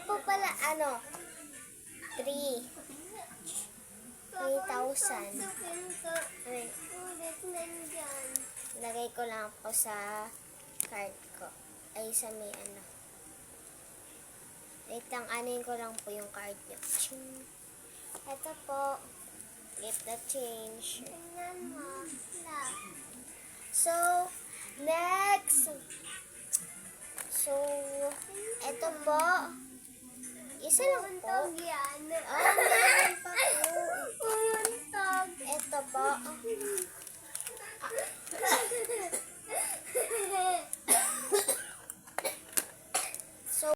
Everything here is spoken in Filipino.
po pala, 3,000. Ay, lagay ko lang po sa card ko. Ay, sa may Wait lang, anin ko lang po yung card nyo. Ito po. Get the change. So, next. So, ito po. Isa lang po. Meron pa po. Ito po.